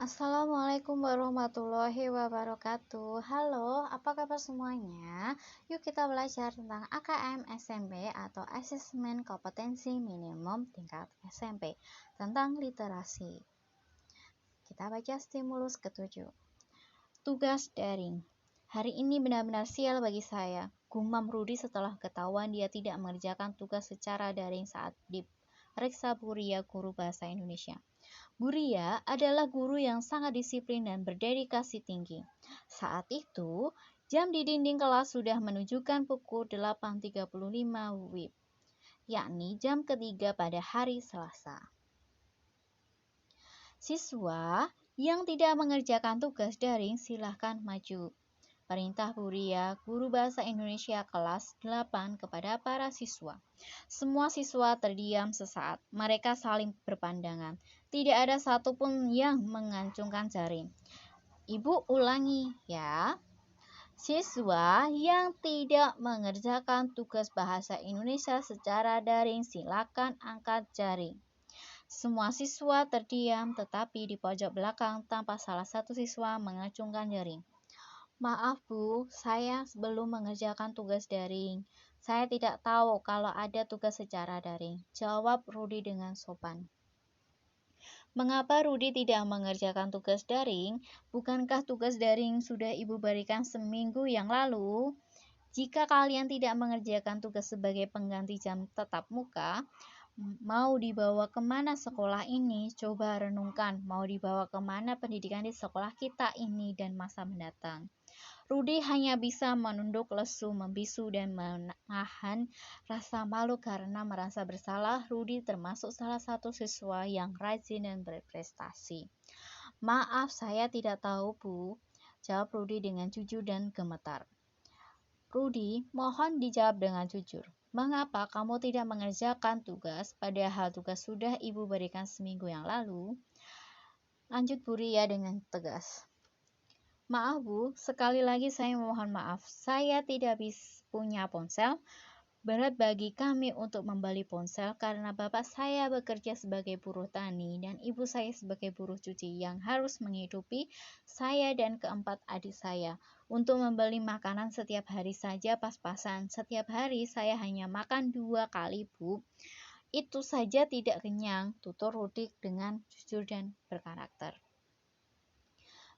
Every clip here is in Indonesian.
Assalamualaikum warahmatullahi wabarakatuh. Halo, apa kabar semuanya? Yuk kita belajar tentang AKM SMP atau Asesmen Kompetensi Minimum Tingkat SMP tentang literasi. Kita baca stimulus ke-7. Tugas daring. Hari ini benar-benar sial bagi saya. Gumam Rudi setelah ketahuan dia tidak mengerjakan tugas secara daring saat diperiksa Buria, guru bahasa Indonesia. Buria adalah guru yang sangat disiplin dan berdedikasi tinggi. Saat itu, jam di dinding kelas sudah menunjukkan pukul 8.35 WIB, yakni jam ketiga pada hari Selasa. Siswa yang tidak mengerjakan tugas daring silahkan maju. Perintah Buria, guru bahasa Indonesia kelas 8 kepada para siswa. Semua siswa terdiam sesaat. Mereka saling berpandangan. Tidak ada satupun yang mengacungkan jari. Ibu ulangi ya. Siswa yang tidak mengerjakan tugas bahasa Indonesia secara daring silakan angkat jari. Semua siswa terdiam, tetapi di pojok belakang tampak salah satu siswa mengacungkan jari. Maaf Bu, saya belum mengerjakan tugas daring. Saya tidak tahu kalau ada tugas secara daring, jawab Rudi dengan sopan. Mengapa Rudi tidak mengerjakan tugas daring? Bukankah tugas daring sudah Ibu berikan seminggu yang lalu? Jika kalian tidak mengerjakan tugas sebagai pengganti jam tatap muka, mau dibawa kemana sekolah ini? Coba renungkan, mau dibawa kemana pendidikan di sekolah kita ini dan masa mendatang. Rudi hanya bisa menunduk lesu, membisu, dan menahan rasa malu karena merasa bersalah. Rudi termasuk salah satu siswa yang rajin dan berprestasi. Maaf, saya tidak tahu, Bu, jawab Rudi dengan jujur dan gemetar. Rudi, mohon dijawab dengan jujur. Mengapa kamu tidak mengerjakan tugas, padahal tugas sudah Ibu berikan seminggu yang lalu? Lanjut Buria dengan tegas. Maaf Bu, sekali lagi saya mohon maaf. Saya tidak punya ponsel. Berat bagi kami untuk membeli ponsel karena bapak saya bekerja sebagai buruh tani dan ibu saya sebagai buruh cuci yang harus menghidupi saya dan keempat adik saya. Untuk membeli makanan setiap hari saja pas-pasan. Setiap hari saya hanya makan 2 kali Bu. Itu saja tidak kenyang, tutur Rudi dengan jujur dan berkarakter.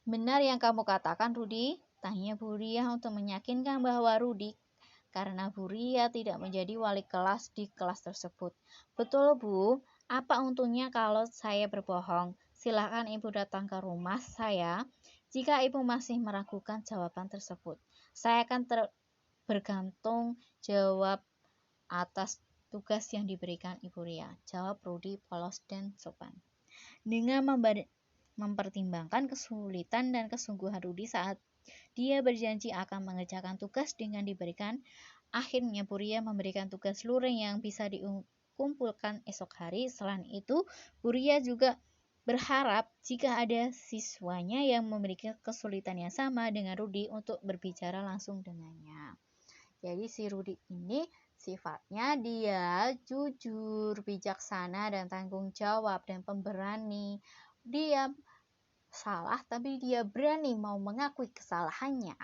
Benar yang kamu katakan, Rudi? Tanya Buria untuk meyakinkan bahwa Rudi karena Buria tidak menjadi wali kelas di kelas tersebut. Betul, Bu. Apa untungnya kalau saya berbohong? Silakan Ibu datang ke rumah saya jika Ibu masih meragukan jawaban tersebut. Saya akan bergantung jawab atas tugas yang diberikan Ibu Ria, jawab Rudi polos dan sopan. Dengan mempertimbangkan kesulitan dan kesungguhan Rudi saat dia berjanji akan mengerjakan tugas dengan diberikan, akhirnya Buria memberikan tugas luring yang bisa dikumpulkan esok hari. Selain itu, Buria juga berharap jika ada siswanya yang memiliki kesulitan yang sama dengan Rudi untuk berbicara langsung dengannya. Jadi si Rudi ini sifatnya dia jujur, bijaksana, dan tanggung jawab, dan pemberani. Dia salah, tapi dia berani mau mengakui kesalahannya.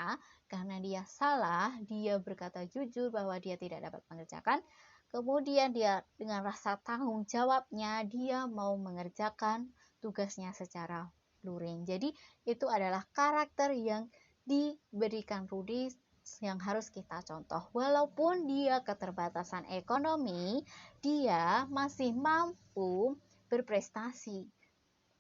Karena dia salah, dia berkata jujur bahwa dia tidak dapat mengerjakan. Kemudian dia dengan rasa tanggung jawabnya, dia mau mengerjakan tugasnya secara luring. Jadi itu adalah karakter yang diberikan Rudi yang harus kita contoh. Walaupun dia keterbatasan ekonomi, dia masih mampu berprestasi.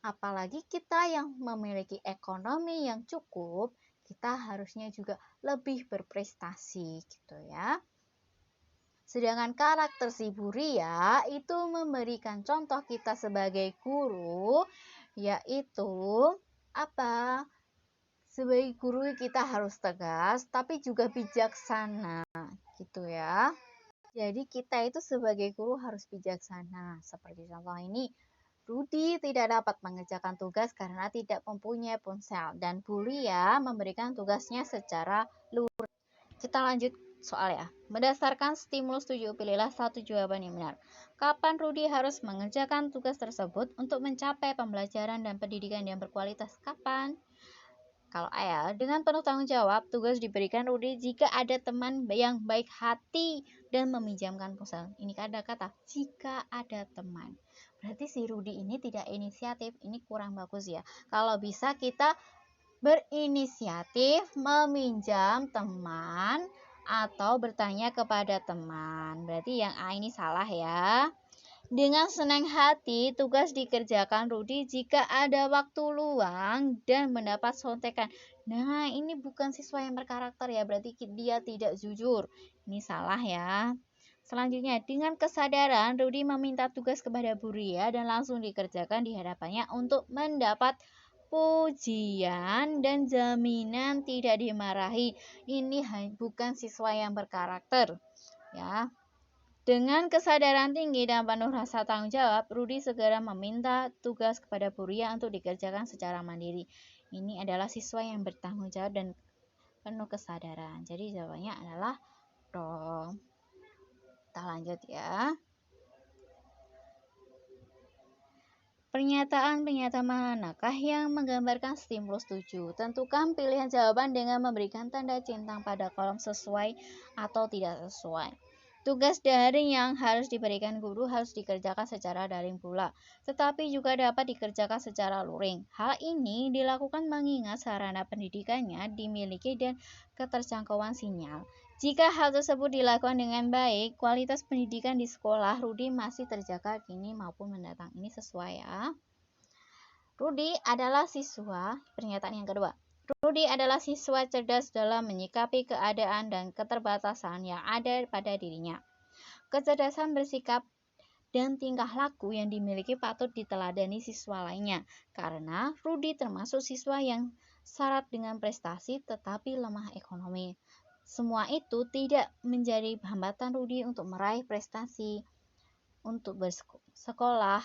Apalagi kita yang memiliki ekonomi yang cukup, kita harusnya juga lebih berprestasi gitu ya. Sedangkan karakter si Buria itu memberikan contoh kita sebagai guru, yaitu apa? Sebagai guru kita harus tegas tapi juga bijaksana gitu ya. Jadi kita itu sebagai guru harus bijaksana. Seperti contoh ini, Rudi tidak dapat mengerjakan tugas karena tidak mempunyai ponsel dan Buria memberikan tugasnya secara luring. Kita lanjut soal ya. Berdasarkan stimulus 7, pilihlah satu jawaban yang benar. Kapan Rudi harus mengerjakan tugas tersebut untuk mencapai pembelajaran dan pendidikan yang berkualitas? Kapan? Kalau A, dengan penuh tanggung jawab, tugas diberikan Rudi jika ada teman yang baik hati dan meminjamkan pulsa. Ini ada kata jika ada teman. Berarti si Rudi ini tidak inisiatif. Ini kurang bagus ya. Kalau bisa kita berinisiatif meminjam teman atau bertanya kepada teman. Berarti yang A ini salah ya. Dengan senang hati, tugas dikerjakan Rudi jika ada waktu luang dan mendapat sontekan. Nah, ini bukan siswa yang berkarakter ya, berarti dia tidak jujur. Ini salah ya. Selanjutnya, dengan kesadaran, Rudi meminta tugas kepada Bu Ria dan langsung dikerjakan di hadapannya untuk mendapat pujian dan jaminan tidak dimarahi. Ini bukan siswa yang berkarakter ya. Dengan kesadaran tinggi dan penuh rasa tanggung jawab, Rudi segera meminta tugas kepada Bu Ria untuk dikerjakan secara mandiri. Ini adalah siswa yang bertanggung jawab dan penuh kesadaran. Jadi jawabannya adalah wrong. Kita lanjut ya. Pernyataan-pernyataan manakah yang menggambarkan stimulus 7? Tentukan pilihan jawaban dengan memberikan tanda centang pada kolom sesuai atau tidak sesuai. Tugas daring yang harus diberikan guru harus dikerjakan secara daring pula, tetapi juga dapat dikerjakan secara luring. Hal ini dilakukan mengingat sarana pendidikannya dimiliki dan keterjangkauan sinyal. Jika hal tersebut dilakukan dengan baik, kualitas pendidikan di sekolah Rudi masih terjaga kini maupun mendatang. Ini sesuai ya. Rudi adalah siswa, pernyataan yang kedua. Rudi adalah siswa cerdas dalam menyikapi keadaan dan keterbatasan yang ada pada dirinya. Kecerdasan bersikap dan tingkah laku yang dimiliki patut diteladani siswa lainnya, karena Rudi termasuk siswa yang syarat dengan prestasi tetapi lemah ekonomi. Semua itu tidak menjadi hambatan Rudi untuk meraih prestasi untuk bersekolah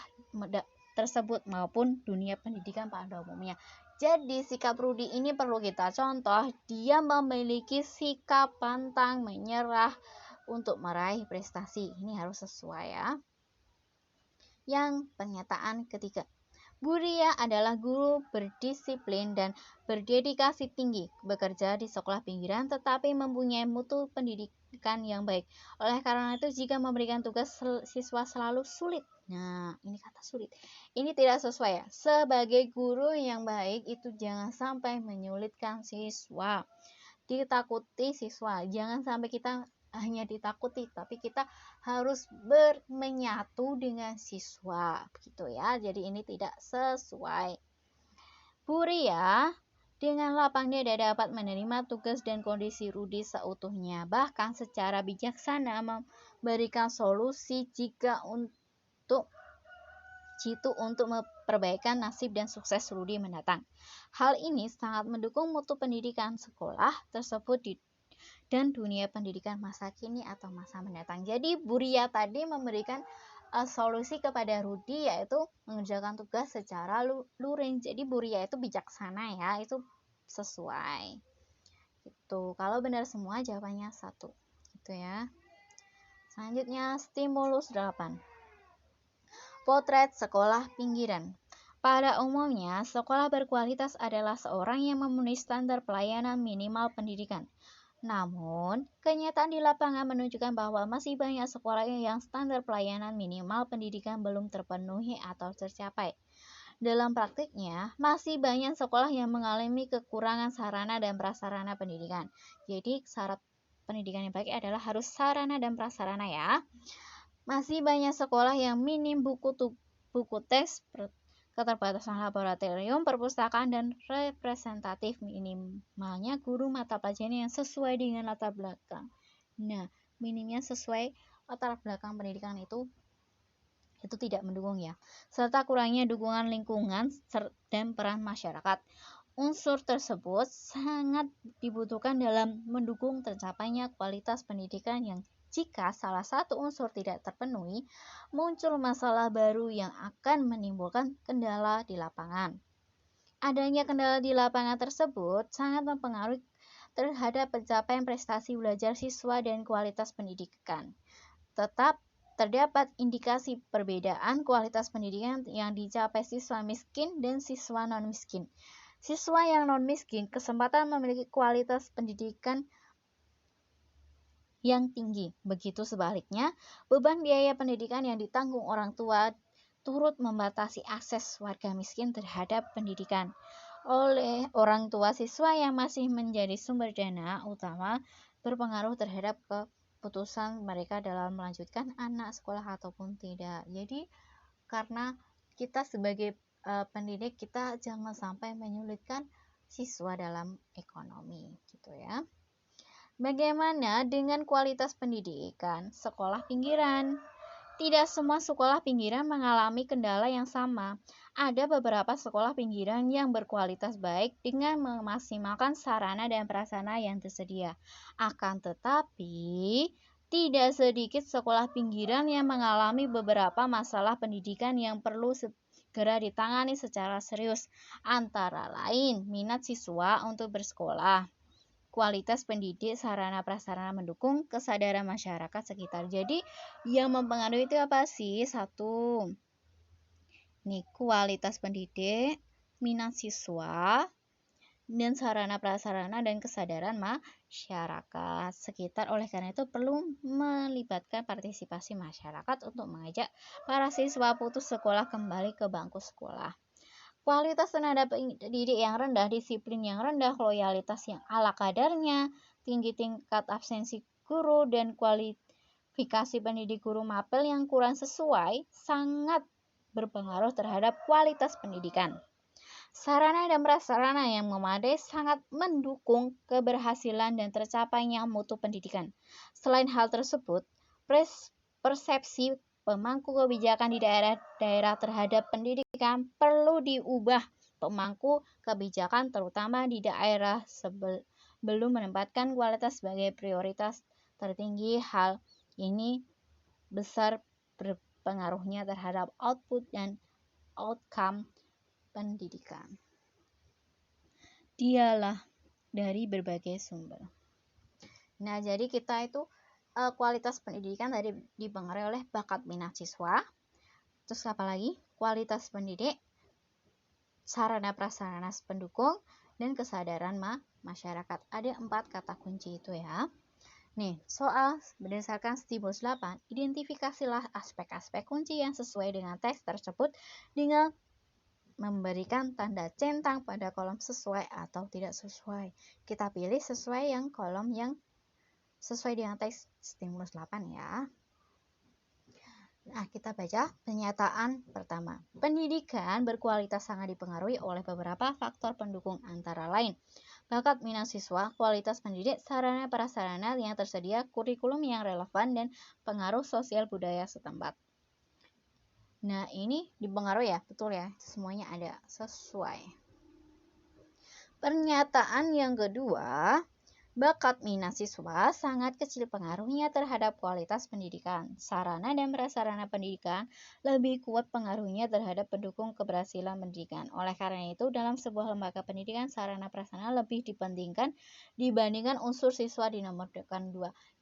tersebut maupun dunia pendidikan pada umumnya. Jadi sikap Rudi ini perlu kita contoh, dia memiliki sikap pantang menyerah untuk meraih prestasi. Ini harus sesuai ya. Yang pernyataan ketiga, Bu Ria adalah guru berdisiplin dan berdedikasi tinggi, bekerja di sekolah pinggiran tetapi mempunyai mutu pendidikan yang baik. Oleh karena itu, jika memberikan tugas siswa selalu sulit. Nah, ini kata sulit. Ini tidak sesuai ya. Sebagai guru yang baik itu jangan sampai menyulitkan siswa. Ditakuti siswa. Jangan sampai kita hanya ditakuti, tapi kita harus menyatu dengan siswa, begitu ya. Jadi ini tidak sesuai. Bu Ria dengan lapang dada dapat menerima tugas dan kondisi Rudi seutuhnya, bahkan secara bijaksana memberikan solusi jika untuk memperbaikan nasib dan sukses Rudi mendatang. Hal ini sangat mendukung mutu pendidikan sekolah tersebut dan dunia pendidikan masa kini atau masa mendatang. Jadi Bu Ria tadi memberikan solusi kepada Rudi, yaitu mengerjakan tugas secara luring. Jadi Bu Ria itu bijaksana ya, itu sesuai. Itu kalau benar semua jawabannya 1. Gitu ya. Selanjutnya stimulus 8. Potret sekolah pinggiran. Pada umumnya, sekolah berkualitas adalah seorang yang memenuhi standar pelayanan minimal pendidikan. Namun, kenyataan di lapangan menunjukkan bahwa masih banyak sekolah yang standar pelayanan minimal pendidikan belum terpenuhi atau tercapai. Dalam praktiknya, masih banyak sekolah yang mengalami kekurangan sarana dan prasarana pendidikan. Jadi, syarat pendidikan yang baik adalah harus sarana dan prasarana ya. Masih banyak sekolah yang minim buku teks, keterbatasan laboratorium, perpustakaan, dan representatif, minimalnya guru mata pelajaran yang sesuai dengan latar belakang. Nah, minimnya sesuai latar belakang pendidikan itu tidak mendukung ya. Serta kurangnya dukungan lingkungan dan peran masyarakat. Unsur tersebut sangat dibutuhkan dalam mendukung tercapainya kualitas pendidikan yang jika salah satu unsur tidak terpenuhi, muncul masalah baru yang akan menimbulkan kendala di lapangan. Adanya kendala di lapangan tersebut sangat mempengaruhi terhadap pencapaian prestasi belajar siswa dan kualitas pendidikan. Tetap terdapat indikasi perbedaan kualitas pendidikan yang dicapai siswa miskin dan siswa non-miskin. Siswa yang non-miskin kesempatan memiliki kualitas pendidikan yang tinggi. Begitu sebaliknya, beban biaya pendidikan yang ditanggung orang tua turut membatasi akses warga miskin terhadap pendidikan. Oleh orang tua siswa yang masih menjadi sumber dana utama berpengaruh terhadap keputusan mereka dalam melanjutkan anak sekolah ataupun tidak. Jadi karena kita sebagai pendidik, kita jangan sampai menyulitkan siswa dalam ekonomi gitu ya. Bagaimana dengan kualitas pendidikan sekolah pinggiran? Tidak semua sekolah pinggiran mengalami kendala yang sama. Ada beberapa sekolah pinggiran yang berkualitas baik dengan memaksimalkan sarana dan prasarana yang tersedia. Akan tetapi, tidak sedikit sekolah pinggiran yang mengalami beberapa masalah pendidikan yang perlu segera ditangani secara serius. Antara lain, minat siswa untuk bersekolah, kualitas pendidik, sarana prasarana mendukung, kesadaran masyarakat sekitar. Jadi yang mempengaruhi itu apa sih? Satu, nih kualitas pendidik, minat siswa, dan sarana prasarana dan kesadaran masyarakat sekitar. Oleh karena itu perlu melibatkan partisipasi masyarakat untuk mengajak para siswa putus sekolah kembali ke bangku sekolah. Kualitas tenaga pendidik yang rendah, disiplin yang rendah, loyalitas yang ala kadarnya, tinggi tingkat absensi guru, dan kualifikasi pendidik guru mapel yang kurang sesuai sangat berpengaruh terhadap kualitas pendidikan. Sarana dan prasarana yang memadai sangat mendukung keberhasilan dan tercapainya mutu pendidikan. Selain hal tersebut, persepsi pemangku kebijakan di daerah-daerah terhadap pendidikan perlu diubah. Pemangku kebijakan terutama di daerah belum menempatkan kualitas sebagai prioritas tertinggi. Hal ini besar berpengaruhnya terhadap output dan outcome pendidikan. Dialah dari berbagai sumber. Nah, jadi kita itu kualitas pendidikan tadi dipengaruhi oleh bakat minat siswa. Terus apa lagi? Kualitas pendidik, sarana prasarana pendukung, dan kesadaran masyarakat. Ada 4 kata kunci itu ya. Nih, soal berdasarkan stimulus 8, identifikasilah aspek-aspek kunci yang sesuai dengan teks tersebut dengan memberikan tanda centang pada kolom sesuai atau tidak sesuai. Kita pilih sesuai yang kolom yang sesuai dengan teks stimulus 8 ya. Nah, kita baca pernyataan pertama. Pendidikan berkualitas sangat dipengaruhi oleh beberapa faktor pendukung antara lain bakat minat siswa, kualitas pendidik, sarana prasarana yang tersedia, kurikulum yang relevan, dan pengaruh sosial budaya setempat. Nah, ini dipengaruhi ya, betul ya, semuanya ada sesuai. Pernyataan yang kedua, bakat minat siswa sangat kecil pengaruhnya terhadap kualitas pendidikan. Sarana dan prasarana pendidikan lebih kuat pengaruhnya terhadap pendukung keberhasilan pendidikan. Oleh karena itu, dalam sebuah lembaga pendidikan, sarana prasarana lebih dipentingkan dibandingkan unsur siswa di nomor 2.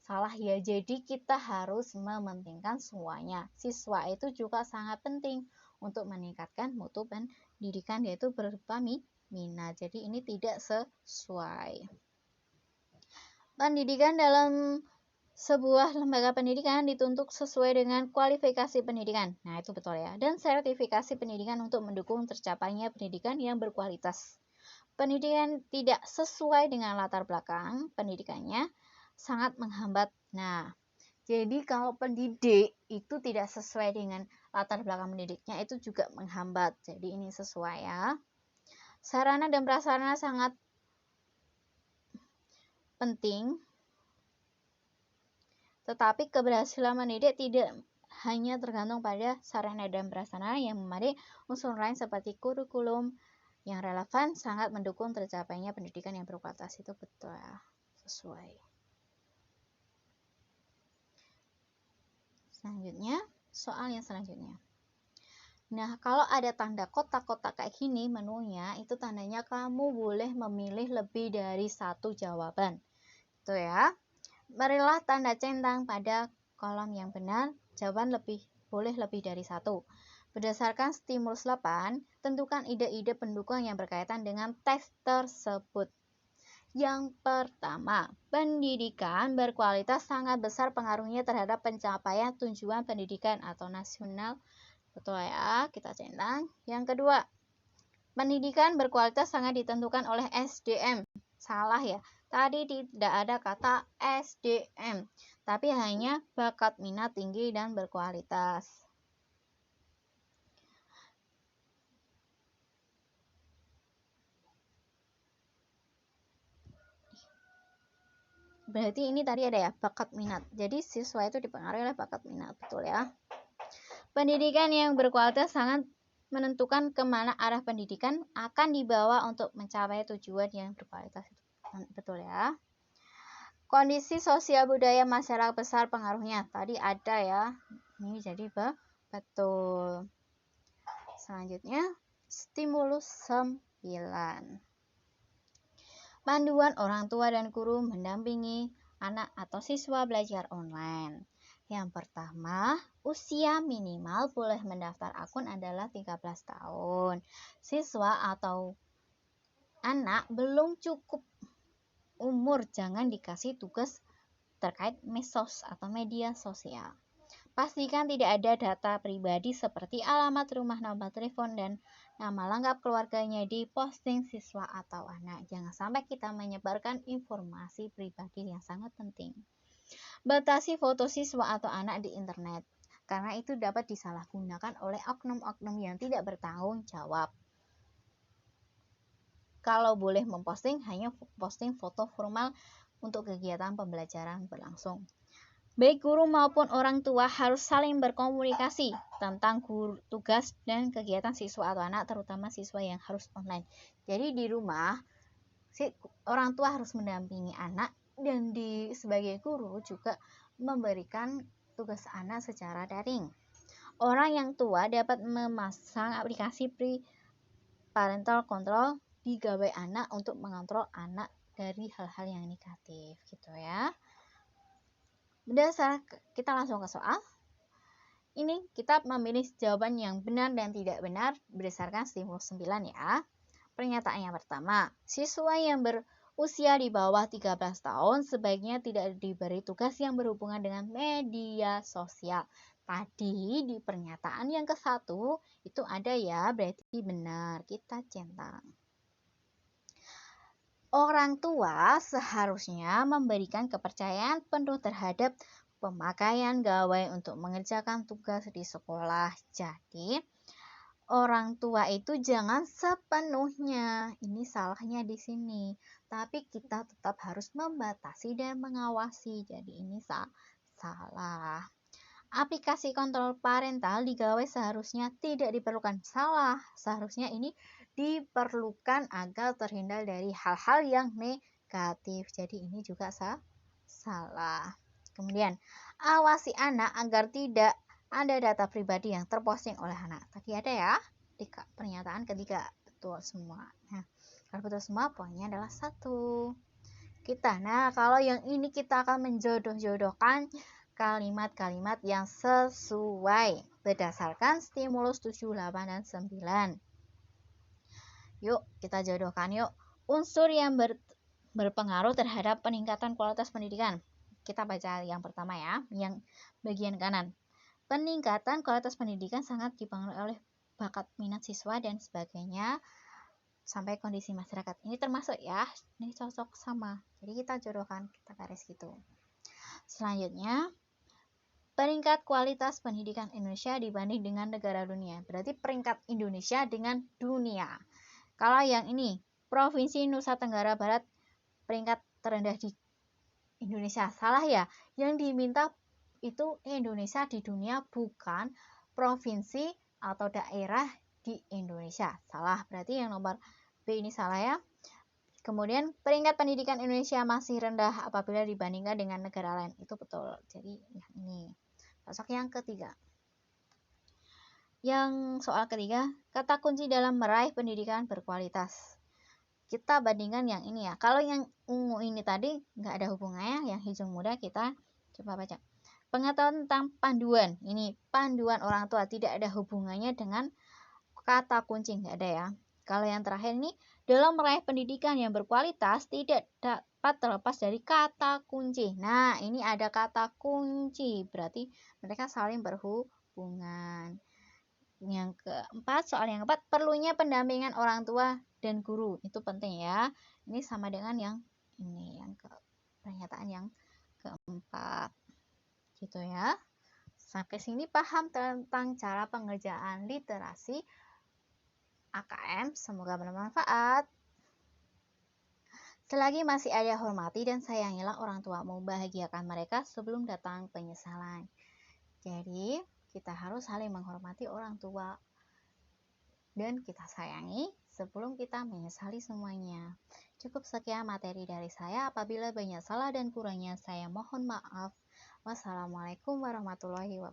Salah ya, jadi kita harus mementingkan semuanya. Siswa itu juga sangat penting untuk meningkatkan mutu pendidikan, yaitu berupa minat. Jadi ini tidak sesuai. Pendidikan dalam sebuah lembaga pendidikan dituntut sesuai dengan kualifikasi pendidikan. Nah, itu betul ya. Dan sertifikasi pendidikan untuk mendukung tercapainya pendidikan yang berkualitas. Pendidikan tidak sesuai dengan latar belakang pendidikannya sangat menghambat. Nah, jadi kalau pendidik itu tidak sesuai dengan latar belakang pendidiknya, itu juga menghambat. Jadi ini sesuai ya. Sarana dan prasarana sangat penting, tetapi keberhasilan mendidik tidak hanya tergantung pada sarana dan prasarana yang memadai. Unsur lain seperti kurikulum yang relevan sangat mendukung tercapainya pendidikan yang berkualitas. Itu betul ya, sesuai. Selanjutnya, soal yang selanjutnya. Nah, kalau ada tanda kotak-kotak kayak gini menunya, itu tandanya kamu boleh memilih lebih dari satu jawaban. Itu ya. Berilah tanda centang pada kolom yang benar, jawaban boleh lebih dari satu. Berdasarkan stimulus 8, tentukan ide-ide pendukung yang berkaitan dengan teks tersebut. Yang pertama, pendidikan berkualitas sangat besar pengaruhnya terhadap pencapaian tujuan pendidikan atau nasional. Betul ya, kita centang. Yang kedua, pendidikan berkualitas sangat ditentukan oleh SDM. Salah ya, tadi tidak ada kata SDM, tapi hanya bakat minat tinggi dan berkualitas. Berarti ini tadi ada ya, bakat minat. Jadi siswa itu dipengaruhi oleh bakat minat, betul ya. Pendidikan yang berkualitas sangat menentukan kemana arah pendidikan akan dibawa untuk mencapai tujuan yang berkualitas. Betul ya. Kondisi sosial budaya masyarakat besar pengaruhnya. Tadi ada ya. Ini jadi betul. Selanjutnya, stimulus 9. Panduan orang tua dan guru mendampingi anak atau siswa belajar online. Yang pertama, usia minimal boleh mendaftar akun adalah 13 tahun. Siswa atau anak belum cukup umur jangan dikasih tugas terkait medsos atau media sosial. Pastikan tidak ada data pribadi seperti alamat rumah, nomor telepon, dan nama lengkap keluarganya di posting siswa atau anak. Jangan sampai kita menyebarkan informasi pribadi yang sangat penting. Batasi foto siswa atau anak di internet, karena itu dapat disalahgunakan oleh oknum-oknum yang tidak bertanggung jawab. Kalau boleh memposting, hanya posting foto formal untuk kegiatan pembelajaran berlangsung. Baik guru maupun orang tua harus saling berkomunikasi tentang tugas dan kegiatan siswa atau anak, terutama siswa yang harus online. Jadi di rumah, orang tua harus mendampingi anak, dan sebagai guru juga memberikan tugas anak secara daring. Orang yang tua dapat memasang aplikasi parental control di gawai anak untuk mengontrol anak dari hal-hal yang negatif gitu ya. Kita langsung ke soal. Ini kita memilih jawaban yang benar dan tidak benar berdasarkan stimulus 9 ya. Pernyataan yang pertama, siswa yang berusia di bawah 13 tahun sebaiknya tidak diberi tugas yang berhubungan dengan media sosial. Tadi di pernyataan yang ke-1 itu ada ya, berarti benar. Kita centang. Orang tua seharusnya memberikan kepercayaan penuh terhadap pemakaian gawai untuk mengerjakan tugas di sekolah. Jadi, orang tua itu jangan sepenuhnya, ini salahnya di sini, tapi kita tetap harus membatasi dan mengawasi. Jadi ini salah. Aplikasi kontrol parental di gawai seharusnya tidak diperlukan. Salah, seharusnya ini diperlukan agar terhindar dari hal-hal yang negatif. Jadi ini juga salah. Kemudian, awasi anak agar tidak ada data pribadi yang terposting oleh anak. Tadi ada ya, di pernyataan ketiga. Betul semua. Nah, kalau betul semua, poinnya adalah 1. Nah, kalau yang ini kita akan menjodoh-jodohkan kalimat-kalimat yang sesuai berdasarkan stimulus 7, 8, dan 9. Yuk, kita jodohkan yuk. Unsur yang berpengaruh terhadap peningkatan kualitas pendidikan. Kita baca yang pertama ya, yang bagian kanan. Peningkatan kualitas pendidikan sangat dipengaruhi oleh bakat minat siswa dan sebagainya sampai kondisi masyarakat. Ini termasuk ya, ini cocok sama. Jadi kita jodohkan, kita garis gitu. Selanjutnya, peringkat kualitas pendidikan Indonesia dibanding dengan negara dunia. Berarti peringkat Indonesia dengan dunia. Kalau yang ini, Provinsi Nusa Tenggara Barat peringkat terendah di Indonesia. Salah ya, yang diminta itu Indonesia di dunia, bukan provinsi atau daerah di Indonesia. Salah, berarti yang nomor B ini salah ya. Kemudian peringkat pendidikan Indonesia masih rendah apabila dibandingkan dengan negara lain. Itu betul. Jadi ini cocok yang ketiga. Yang soal ketiga, kata kunci dalam meraih pendidikan berkualitas. Kita bandingkan yang ini ya. Kalau yang ungu ini tadi nggak ada hubungannya, yang hijau muda kita coba baca. Pengetahuan tentang panduan. Ini panduan orang tua, tidak ada hubungannya dengan kata kunci, nggak ada ya. Kalau yang terakhir ini, dalam meraih pendidikan yang berkualitas tidak dapat terlepas dari kata kunci. Nah, ini ada kata kunci, berarti mereka saling berhubungan. Yang keempat, soal yang keempat, perlunya pendampingan orang tua dan guru. Itu penting ya. Ini sama dengan yang ini, yang ke pernyataan yang keempat. Gitu ya. Sampai sini paham tentang cara pengerjaan literasi AKM. Semoga bermanfaat. Selagi masih ada, hormati dan sayangilah orang tuamu. Bahagiakan mereka sebelum datang penyesalan. Jadi, kita harus saling menghormati orang tua dan kita sayangi sebelum kita menyesali semuanya. Cukup sekian materi dari saya. Apabila banyak salah dan kurangnya, saya mohon maaf. Wassalamualaikum warahmatullahi wabarakatuh.